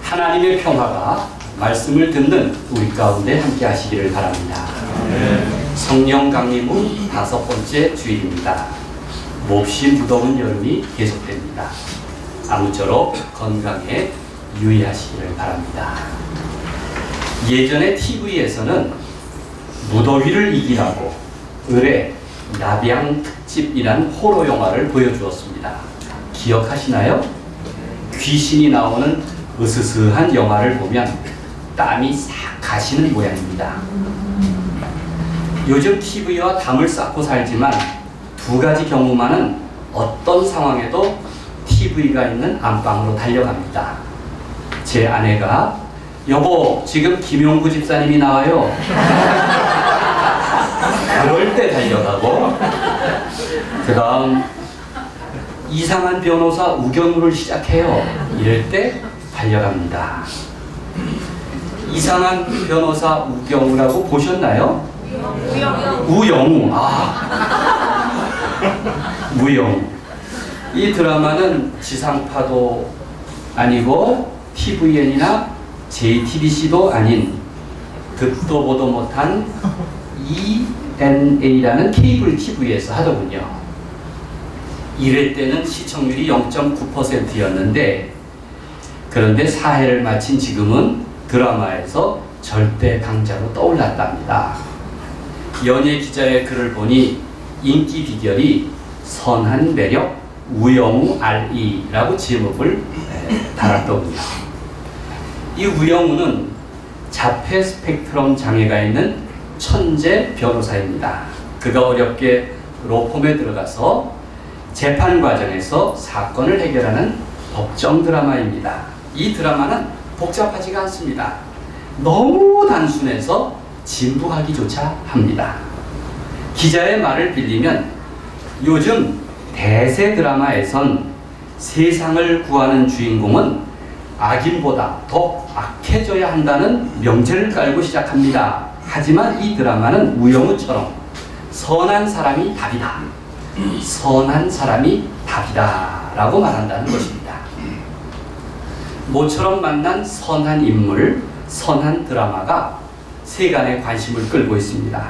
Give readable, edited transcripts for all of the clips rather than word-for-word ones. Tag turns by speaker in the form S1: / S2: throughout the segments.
S1: 하나님의 평화가 말씀을 듣는 우리 가운데 함께 하시기를 바랍니다. 성령 강림 후 5번째 주일입니다. 몹시 무더운 여름이 계속됩니다. 아무쪼록 건강에 유의하시기를 바랍니다. 예전에 TV에서는 무더위를 이기라고 의뢰 나비양 특집이란 호러 영화를 보여주었습니다. 기억하시나요? 귀신이 나오는 으스스한 영화를 보면 땀이 싹 가시는 모양입니다. 요즘 TV와 담을 쌓고 살지만 두 가지 경우만은 어떤 상황에도 TV가 있는 안방으로 달려갑니다. 제 아내가 여보 지금 김용구 집사님이 나와요. 그럴 때 달려가고, 그 다음 이상한 변호사 우경우를 시작해요. 이럴 때 달려갑니다. 이상한 변호사 우경우라고 보셨나요? 우영우. 우영우. 이 드라마는 지상파도 아니고 TVN이나 JTBC도 아닌 듣도 보도 못한 ENA라는 케이블 TV에서 하더군요. 1회 때는 시청률이 0.9%였는데 그런데 4회를 마친 지금은 드라마에서 절대 강자로 떠올랐답니다. 연예 기자의 글을 보니 인기 비결이 선한 매력 우영우 RE라고 제목을 달았더군요. 이 우영우는 자폐 스펙트럼 장애가 있는 천재 변호사입니다. 그가 어렵게 로펌에 들어가서 재판 과정에서 사건을 해결하는 법정 드라마입니다. 이 드라마는 복잡하지가 않습니다. 너무 단순해서 진부하기조차 합니다. 기자의 말을 빌리면 요즘 대세 드라마에선 세상을 구하는 주인공은 악인보다 더 악해져야 한다는 명제를 깔고 시작합니다. 하지만 이 드라마는 우영우처럼 선한 사람이 답이다. 선한 사람이 답이다. 라고 말한다는 것입니다. 모처럼 만난 선한 인물, 선한 드라마가 세간의 관심을 끌고 있습니다.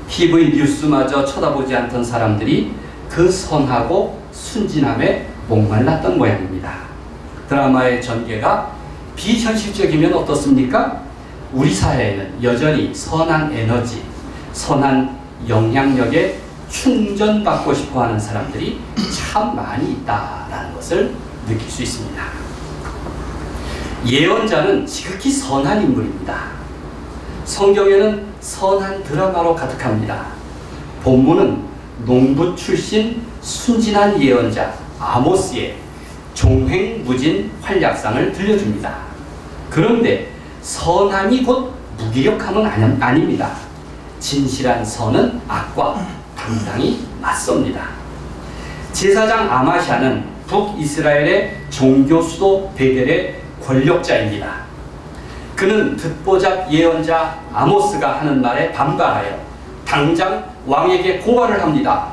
S1: TV 뉴스마저 쳐다보지 않던 사람들이 그 선하고 순진함에 목말랐던 모양입니다. 드라마의 전개가 비현실적이면 어떻습니까? 우리 사회에는 여전히 선한 에너지, 선한 영향력에 충전받고 싶어하는 사람들이 참 많이 있다라는 것을 느낄 수 있습니다. 예언자는 지극히 선한 인물입니다. 성경에는 선한 드라마로 가득합니다. 본문은 농부 출신 순진한 예언자 아모스의 종횡무진 활약상을 들려줍니다. 그런데 선함이 곧 무기력함은 아닙니다. 진실한 선은 악과 당당히 맞섭니다. 제사장 아마샤는 북이스라엘의 종교 수도 베델의 권력자입니다. 그는 듣보잡 예언자 아모스가 하는 말에 반발하여 당장 왕에게 고발을 합니다.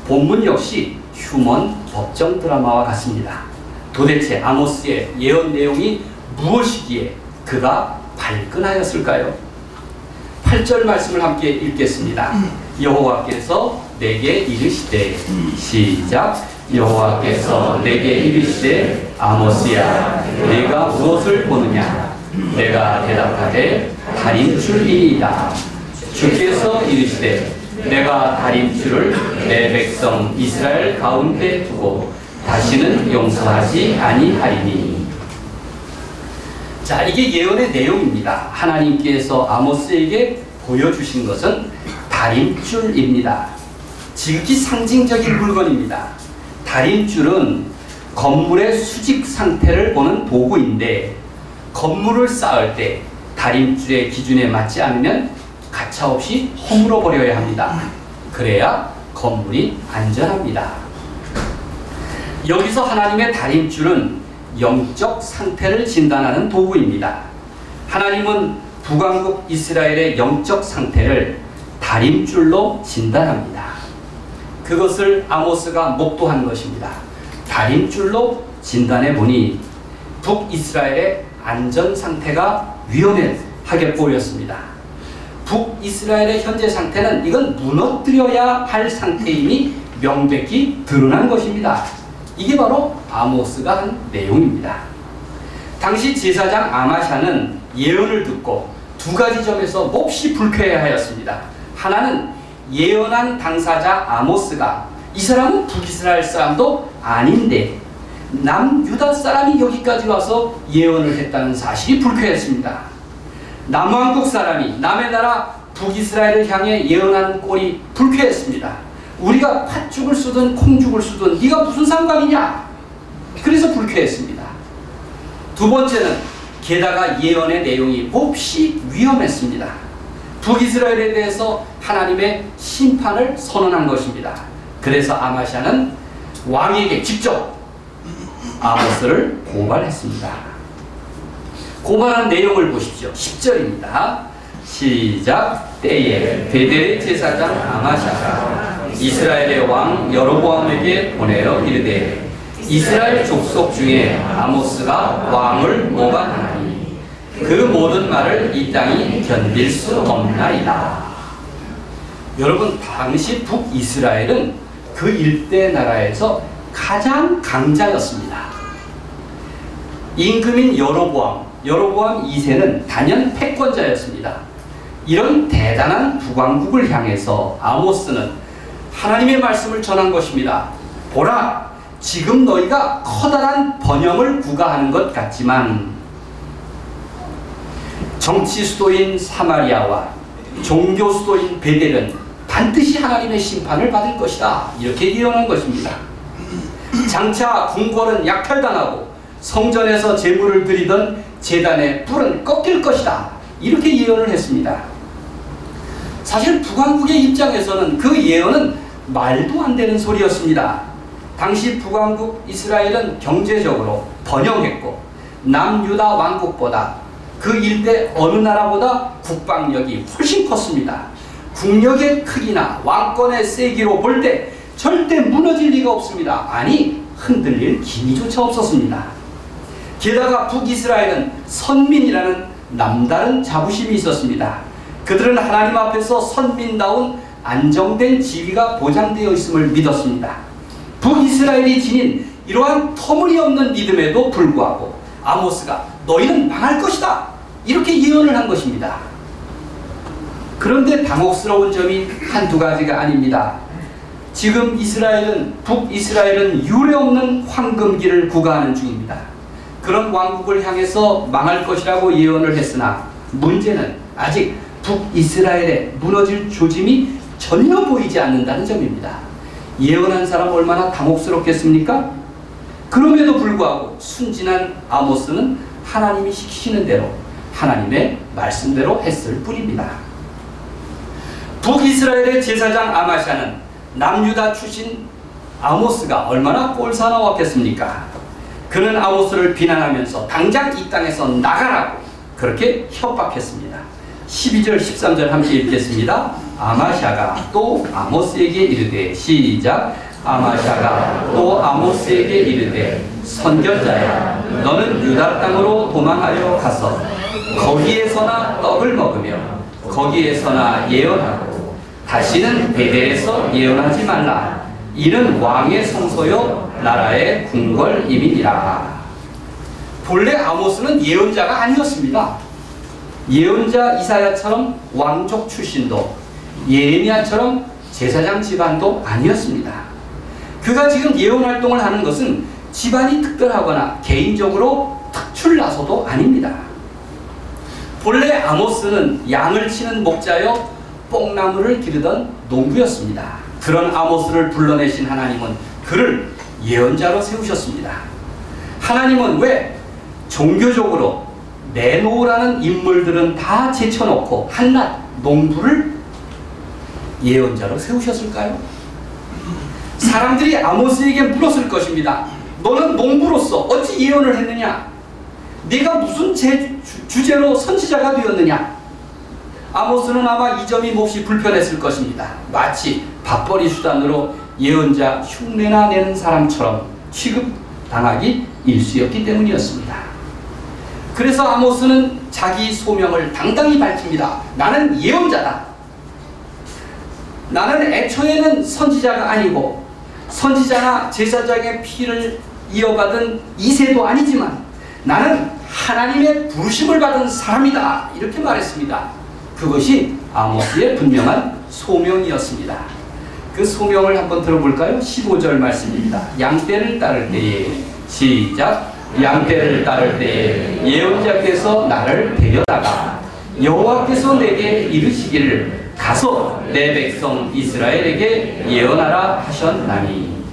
S1: 본문 역시 휴먼 법정 드라마와 같습니다. 도대체 아모스의 예언 내용이 무엇이기에 그가 발끈하였을까요? 8절 말씀을 함께 읽겠습니다. 여호와께서 내게 이르시되, 시작. 여호와께서 내게 이르시되 아모스야 내가 무엇을 보느냐? 내가 대답하되 달인줄이니이다. 주께서 이르시되 내가 달인줄을 내 백성 이스라엘 가운데 두고 다시는 용서하지 아니하리니. 자, 이게 예언의 내용입니다. 하나님께서 아모스에게 보여주신 것은 달인줄입니다. 지극히 상징적인 물건입니다. 달인줄은 건물의 수직 상태를 보는 도구인데 건물을 쌓을 때 달인줄의 기준에 맞지 않으면 가차없이 허물어 버려야 합니다. 그래야 건물이 안전합니다. 여기서 하나님의 달인줄은 영적 상태를 진단하는 도구입니다. 하나님은 북왕국 이스라엘의 영적 상태를 달인줄로 진단합니다. 그것을 아모스가 목도한 것입니다. 달인줄로 진단해 보니 북이스라엘의 안전 상태가 위험하게 보였습니다. 북이스라엘의 현재 상태는 이건 무너뜨려야 할 상태임이 명백히 드러난 것입니다. 이게 바로 아모스가 한 내용입니다. 당시 제사장 아마샤는 예언을 듣고 두 가지 점에서 몹시 불쾌해하였습니다. 하나는 예언한 당사자 아모스가 이 사람은 북이스라엘 사람도 아닌데 남유다 사람이 여기까지 와서 예언을 했다는 사실이 불쾌했습니다. 남왕국 사람이 남의 나라 북이스라엘을 향해 예언하는 꼴이 불쾌했습니다. 우리가 팥죽을 쓰든 콩죽을 쓰든 네가 무슨 상관이냐? 그래서 불쾌했습니다. 두 번째는 게다가 예언의 내용이 몹시 위험했습니다. 북이스라엘에 대해서 하나님의 심판을 선언한 것입니다. 그래서 아마샤는 왕에게 직접 아모스를 고발했습니다. 고발한 내용을 보십시오. 10절입니다. 시작. 때에 베델의 제사장 아마샤가 이스라엘의 왕 여로보암에게 보내어 이르되 이스라엘 족속 중에 아모스가 왕을 모방하나니 그 모든 말을 이 땅이 견딜 수 없나이다. 여러분, 당시 북이스라엘은 그 일대 나라에서 가장 강자였습니다. 임금인 여로보암 2세는 단연 패권자였습니다. 이런 대단한 북왕국을 향해서 아모스는 하나님의 말씀을 전한 것입니다. 보라, 지금 너희가 커다란 번영을 구가하는 것 같지만 정치 수도인 사마리아와 종교 수도인 베델은 반드시 하나님의 심판을 받을 것이다. 이렇게 예언한 것입니다. 장차 궁궐은 약탈당하고 성전에서 제물을 드리던 제단의 불은 꺾일 것이다. 이렇게 예언을 했습니다. 사실 북왕국의 입장에서는 그 예언은 말도 안 되는 소리였습니다. 당시 북왕국 이스라엘은 경제적으로 번영했고 남유다 왕국보다 그 일대 어느 나라보다 국방력이 훨씬 컸습니다. 국력의 크기나 왕권의 세기로 볼 때 절대 무너질 리가 없습니다. 아니, 흔들릴 기미조차 없었습니다. 게다가 북이스라엘은 선민이라는 남다른 자부심이 있었습니다. 그들은 하나님 앞에서 선민다운 안정된 지위가 보장되어 있음을 믿었습니다. 북이스라엘이 지닌 이러한 터무니없는 믿음에도 불구하고 아모스가 너희는 망할 것이다, 이렇게 예언을 한 것입니다. 그런데 당혹스러운 점이 한두 가지가 아닙니다. 지금 북이스라엘은 유례없는 황금기를 구가하는 중입니다. 그런 왕국을 향해서 망할 것이라고 예언을 했으나 문제는 아직 북이스라엘의 무너질 조짐이 전혀 보이지 않는다는 점입니다. 예언한 사람 얼마나 당혹스럽겠습니까? 그럼에도 불구하고 순진한 아모스는 하나님이 시키시는 대로 하나님의 말씀대로 했을 뿐입니다. 북이스라엘의 제사장 아마샤는 남유다 출신 아모스가 얼마나 꼴사나웠겠습니까? 그는 아모스를 비난하면서 당장 이 땅에서 나가라고 그렇게 협박했습니다. 12절 13절 함께 읽겠습니다. 아마샤가 또 아모스에게 이르되, 시작. 아마샤가 또 아모스에게 이르되, 선견자야, 너는 유다 땅으로 도망하여 가서 거기에서나 떡을 먹으며 거기에서나 예언하고 다시는 베델에서 예언하지 말라. 이는 왕의 성소요 나라의 궁궐임이니라. 본래 아모스는 예언자가 아니었습니다. 예언자 이사야처럼 왕족 출신도 예레미야처럼 제사장 집안도 아니었습니다. 그가 지금 예언 활동을 하는 것은 집안이 특별하거나 개인적으로 특출나서도 아닙니다. 본래 아모스는 양을 치는 목자여 뽕나무를 기르던 농부였습니다. 그런 아모스를 불러내신 하나님은 그를 예언자로 세우셨습니다. 하나님은 왜 종교적으로 내놓으라는 인물들은 다 제쳐놓고 한낱 농부를 예언자로 세우셨을까요? 사람들이 아모스에게 물었을 것입니다. 너는 농부로서 어찌 예언을 했느냐? 네가 무슨 주제로 선지자가 되었느냐? 아모스는 아마 이 점이 몹시 불편했을 것입니다. 마치 밥벌이 수단으로 예언자 흉내나 내는 사람처럼 취급당하기 일쑤였기 때문이었습니다. 그래서 아모스는 자기 소명을 당당히 밝힙니다. 나는 예언자다. 나는 애초에는 선지자가 아니고 선지자나 제사장의 피를 이어받은 2세도 아니지만 나는 하나님의 부르심을 받은 사람이다. 이렇게 말했습니다. 그것이 아모스의 분명한 소명이었습니다. 그 소명을 한번 들어볼까요? 15절 말씀입니다. 양떼를 따를 때에 시작. 양떼를 따를 때에 예언자께서 나를 데려다가 여호와께서 내게 이르시기를 가서 내 백성 이스라엘에게 예언하라 하셨나니.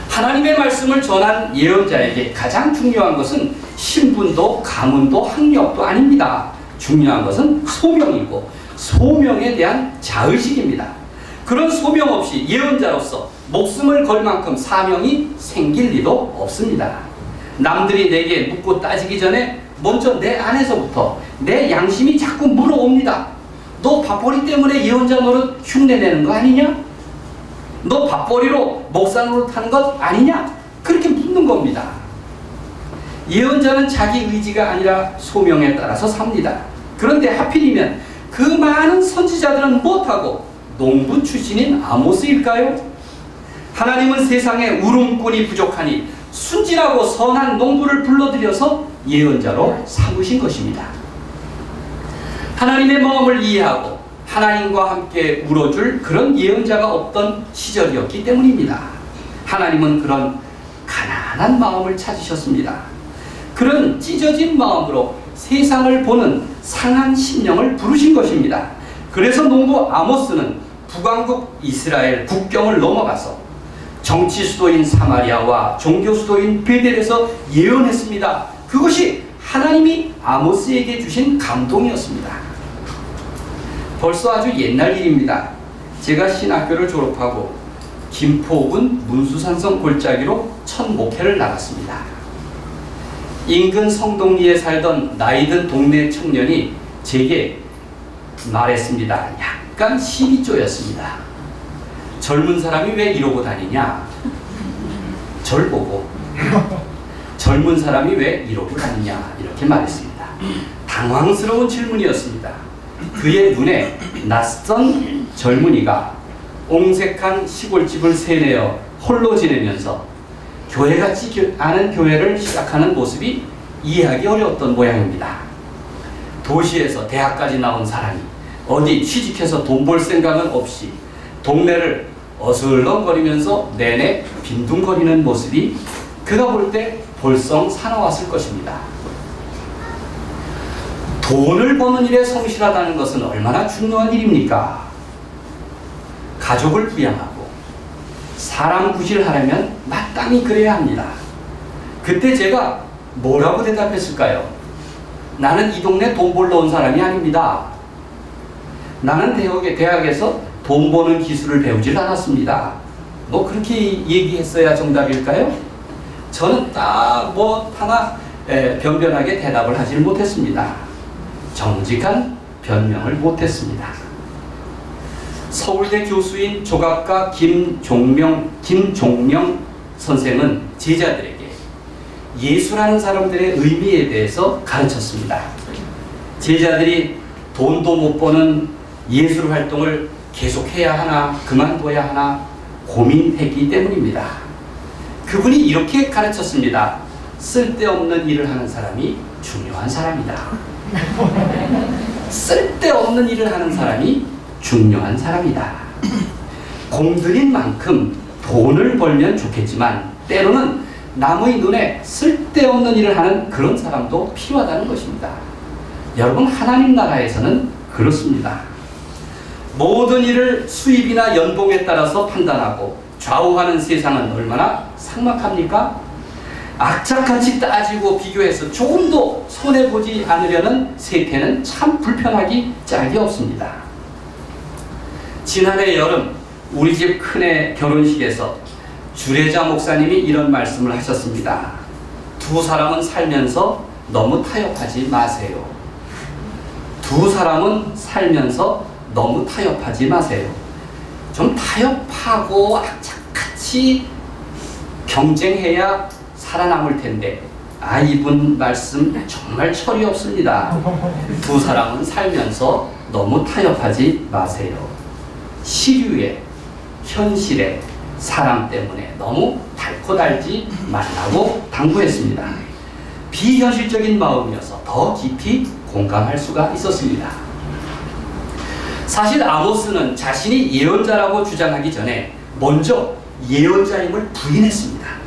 S1: 하나님의 말씀을 전한 예언자에게 가장 중요한 것은 신분도 가문도 학력도 아닙니다. 중요한 것은 소명이고 소명에 대한 자의식입니다. 그런 소명 없이 예언자로서 목숨을 걸 만큼 사명이 생길 리도 없습니다. 남들이 내게 묻고 따지기 전에 먼저 내 안에서부터 내 양심이 자꾸 물어옵니다. 너 밥벌이 때문에 예언자 노릇 흉내내는 거 아니냐? 너 밥벌이로 목사 노릇하는 것 아니냐? 그렇게 묻는 겁니다. 예언자는 자기 의지가 아니라 소명에 따라서 삽니다. 그런데 하필이면 그 많은 선지자들은 못하고 농부 출신인 아모스일까요? 하나님은 세상에 울음꾼이 부족하니 순진하고 선한 농부를 불러들여서 예언자로 삼으신 것입니다. 하나님의 마음을 이해하고 하나님과 함께 울어줄 그런 예언자가 없던 시절이었기 때문입니다. 하나님은 그런 가난한 마음을 찾으셨습니다. 그런 찢어진 마음으로 세상을 보는 상한 심령을 부르신 것입니다. 그래서 농부 아모스는 북왕국 이스라엘 국경을 넘어가서 정치 수도인 사마리아와 종교 수도인 베델에서 예언했습니다. 그것이 하나님이 아모스에게 주신 감동이었습니다. 벌써 아주 옛날 일입니다. 제가 신학교를 졸업하고 김포군 문수산성 골짜기로 첫 목회를 나갔습니다. 인근 성동리에 살던 나이든 동네 청년이 제게 말했습니다. 약간 심이 쪼였습니다. 젊은 사람이 왜 이러고 다니냐? 절 보고 젊은 사람이 왜 이러고 다니냐? 이렇게 말했습니다. 당황스러운 질문이었습니다. 그의 눈에 낯선 젊은이가 옹색한 시골집을 세내어 홀로 지내면서 교회 같지 않은 교회를 시작하는 모습이 이해하기 어려웠던 모양입니다. 도시에서 대학까지 나온 사람이 어디 취직해서 돈 벌 생각은 없이 동네를 어슬렁거리면서 내내 빈둥거리는 모습이 그가 볼 때 볼썽 사나웠을 것입니다. 돈을 버는 일에 성실하다는 것은 얼마나 중요한 일입니까? 가족을 부양하고 사람 구실하려면 마땅히 그래야 합니다. 그때 제가 뭐라고 대답했을까요? 나는 이 동네 돈 벌러 온 사람이 아닙니다. 나는 대학에서 돈 버는 기술을 배우질 않았습니다. 뭐 그렇게 얘기했어야 정답일까요? 저는 딱 뭐 하나 변변하게 대답을 하질 못했습니다. 정직한 변명을 못했습니다. 서울대 교수인 조각가 김종명 선생은 제자들에게 예수라는 사람들의 의미에 대해서 가르쳤습니다. 제자들이 돈도 못 버는 예술 활동을 계속해야 하나 그만둬야 하나 고민했기 때문입니다. 그분이 이렇게 가르쳤습니다. 쓸데없는 일을 하는 사람이 중요한 사람이다. 쓸데없는 일을 하는 사람이 중요한 사람이다. 공들인 만큼 돈을 벌면 좋겠지만 때로는 남의 눈에 쓸데없는 일을 하는 그런 사람도 필요하다는 것입니다. 여러분, 하나님 나라에서는 그렇습니다. 모든 일을 수입이나 연봉에 따라서 판단하고 좌우하는 세상은 얼마나 삭막합니까? 악착같이 따지고 비교해서 조금도 손해보지 않으려는 세태는 참 불편하기 짝이 없습니다. 지난해 여름 우리 집 큰애 결혼식에서 주례자 목사님이 이런 말씀을 하셨습니다. 두 사람은 살면서 너무 타협하지 마세요. 두 사람은 살면서 너무 타협하지 마세요. 좀 타협하고 악착같이 경쟁해야 살아남을 텐데 이분 말씀 정말 철이 없습니다. 두 사람은 살면서 너무 타협하지 마세요. 시류에, 현실에, 사람 때문에 너무 닳고 달지 말라고 당부했습니다. 비현실적인 마음이어서 더 깊이 공감할 수가 있었습니다. 사실 아모스는 자신이 예언자라고 주장하기 전에 먼저 예언자임을 부인했습니다.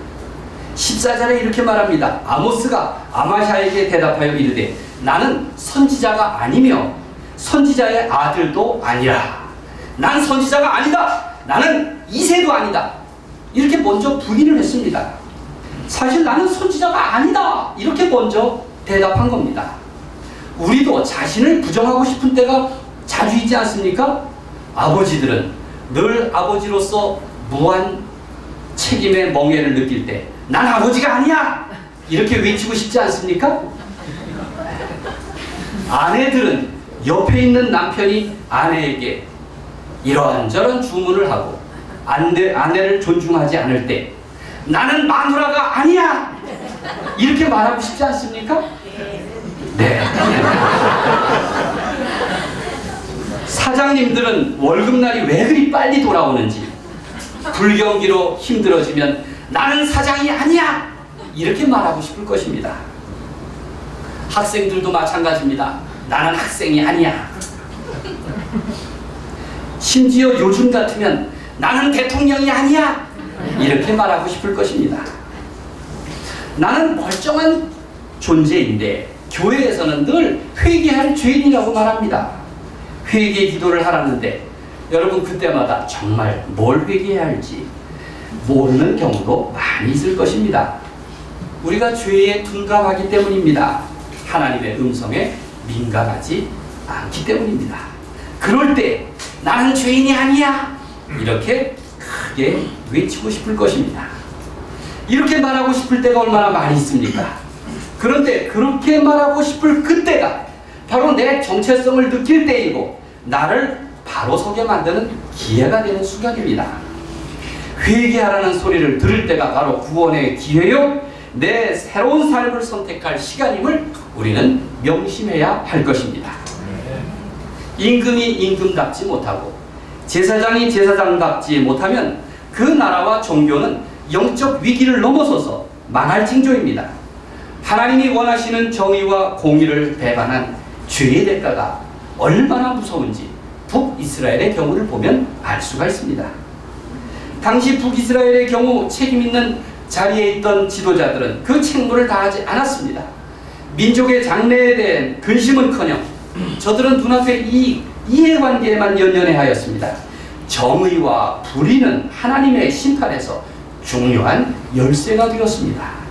S1: 14절에 이렇게 말합니다. 아모스가 아마샤에게 대답하여 이르되 나는 선지자가 아니며 선지자의 아들도 아니라 난 선지자가 아니다. 나는 이세도 아니다. 이렇게 먼저 부인을 했습니다. 사실 나는 선지자가 아니다. 이렇게 먼저 대답한 겁니다. 우리도 자신을 부정하고 싶은 때가 자주 있지 않습니까? 아버지들은 늘 아버지로서 무한 책임의 멍해를 느낄 때 난 아버지가 아니야! 이렇게 외치고 싶지 않습니까? 아내들은 옆에 있는 남편이 아내에게 이런저런 주문을 하고 아내를 존중하지 않을 때 나는 마누라가 아니야! 이렇게 말하고 싶지 않습니까? 네. 사장님들은 월급날이 왜 그리 빨리 돌아오는지 불경기로 힘들어지면 나는 사장이 아니야! 이렇게 말하고 싶을 것입니다. 학생들도 마찬가지입니다. 나는 학생이 아니야. 심지어 요즘 같으면 나는 대통령이 아니야! 이렇게 말하고 싶을 것입니다. 나는 멀쩡한 존재인데 교회에서는 늘 회개할 죄인이라고 말합니다. 회개 기도를 하라는데 여러분 그때마다 정말 뭘 회개해야 할지 모르는 경우도 많이 있을 것입니다. 우리가 죄에 둔감하기 때문입니다. 하나님의 음성에 민감하지 않기 때문입니다. 그럴 때 나는 죄인이 아니야! 이렇게 크게 외치고 싶을 것입니다. 이렇게 말하고 싶을 때가 얼마나 많이 있습니까? 그런데 그렇게 말하고 싶을 그때가 바로 내 정체성을 느낄 때이고 나를 바로 서게 만드는 기회가 되는 순간입니다. 회개하라는 소리를 들을 때가 바로 구원의 기회요, 내 새로운 삶을 선택할 시간임을 우리는 명심해야 할 것입니다. 임금이 임금답지 못하고 제사장이 제사장답지 못하면 그 나라와 종교는 영적 위기를 넘어서서 망할 징조입니다. 하나님이 원하시는 정의와 공의를 배반한 죄의 대가가 얼마나 무서운지 북이스라엘의 경우를 보면 알 수가 있습니다. 당시 북이스라엘의 경우 책임있는 자리에 있던 지도자들은 그 책무를 다하지 않았습니다. 민족의 장래에 대한 근심은커녕 저들은 눈앞의 이해관계에만 연연해 하였습니다. 정의와 불의는 하나님의 심판에서 중요한 열쇠가 되었습니다.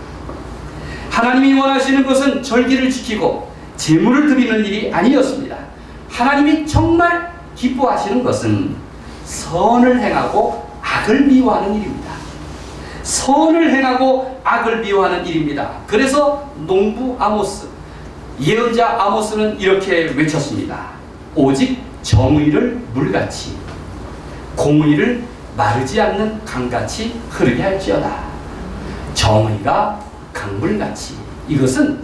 S1: 하나님이 원하시는 것은 절기를 지키고 제물을 드리는 일이 아니었습니다. 하나님이 정말 기뻐하시는 것은 선을 행하고 악을 미워하는 일입니다. 선을 행하고 악을 미워하는 일입니다. 그래서 농부 아모스, 예언자 아모스는 이렇게 외쳤습니다. 오직 정의를 물같이 공의를 마르지 않는 강같이 흐르게 할지어다. 정의가 강물같이. 이것은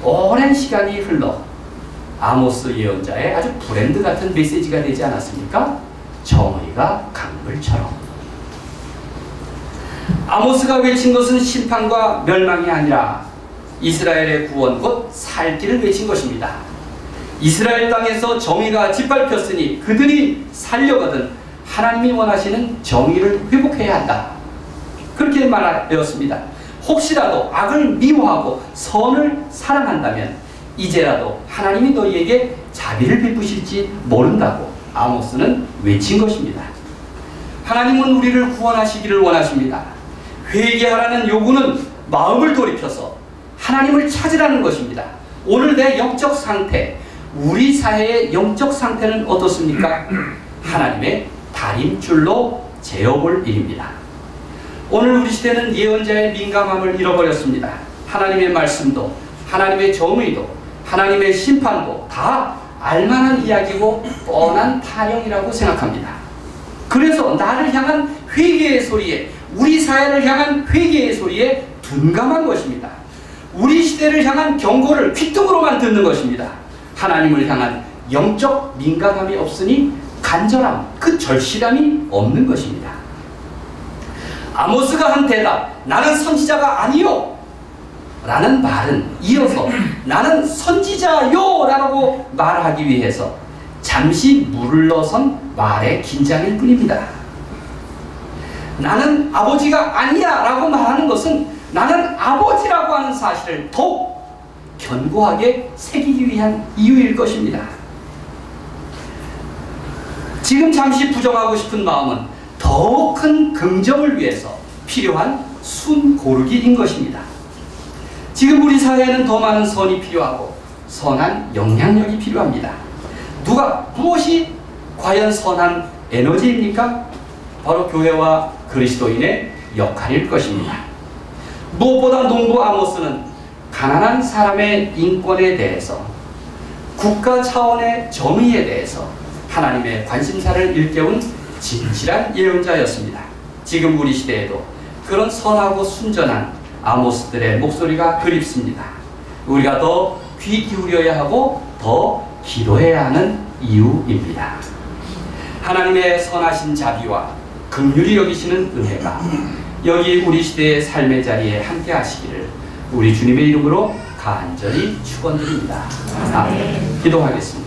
S1: 오랜 시간이 흘러 아모스 예언자의 아주 브랜드 같은 메시지가 되지 않았습니까? 정의가 강물처럼. 아모스가 외친 것은 심판과 멸망이 아니라 이스라엘의 구원 곧 살 길을 외친 것입니다. 이스라엘 땅에서 정의가 짓밟혔으니 그들이 살려거든 하나님이 원하시는 정의를 회복해야 한다. 그렇게 말하였습니다. 혹시라도 악을 미워하고 선을 사랑한다면 이제라도 하나님이 너희에게 자비를 베푸실지 모른다고 아모스는 외친 것입니다. 하나님은 우리를 구원하시기를 원하십니다. 회개하라는 요구는 마음을 돌이켜서 하나님을 찾으라는 것입니다. 오늘 내 영적 상태, 우리 사회의 영적 상태는 어떻습니까? 하나님의 다림줄로 재어볼 일입니다. 오늘 우리 시대는 예언자의 민감함을 잃어버렸습니다. 하나님의 말씀도, 하나님의 정의도, 하나님의 심판도 다 알만한 이야기고 뻔한 타령이라고 생각합니다. 그래서 나를 향한 회개의 소리에, 우리 사회를 향한 회개의 소리에 둔감한 것입니다. 우리 시대를 향한 경고를 귓등으로만 듣는 것입니다. 하나님을 향한 영적 민감함이 없으니 간절함, 그 절실함이 없는 것입니다. 아모스가 한 대답, 나는 선지자가 아니요 라는 말은 이어서 나는 선지자요 라고 말하기 위해서 잠시 물러선 말의 긴장일 뿐입니다. 나는 아버지가 아니야 라고 말하는 것은 나는 아버지라고 하는 사실을 더욱 견고하게 새기기 위한 이유일 것입니다. 지금 잠시 부정하고 싶은 마음은 더 큰 긍정을 위해서 필요한 순 고르기인 것입니다. 지금 우리 사회에는 더 많은 선이 필요하고 선한 영향력이 필요합니다. 무엇이 과연 선한 에너지입니까? 바로 교회와 그리스도인의 역할일 것입니다. 무엇보다 농부 아모스는 가난한 사람의 인권에 대해서, 국가 차원의 정의에 대해서 하나님의 관심사를 일깨운 진실한 예언자였습니다. 지금 우리 시대에도 그런 선하고 순전한 아모스들의 목소리가 그립습니다. 우리가 더 귀 기울여야 하고 더 기도해야 하는 이유입니다. 하나님의 선하신 자비와 긍휼히 여기시는 은혜가 여기 우리 시대의 삶의 자리에 함께 하시기를 우리 주님의 이름으로 간절히 축원드립니다. 기도하겠습니다.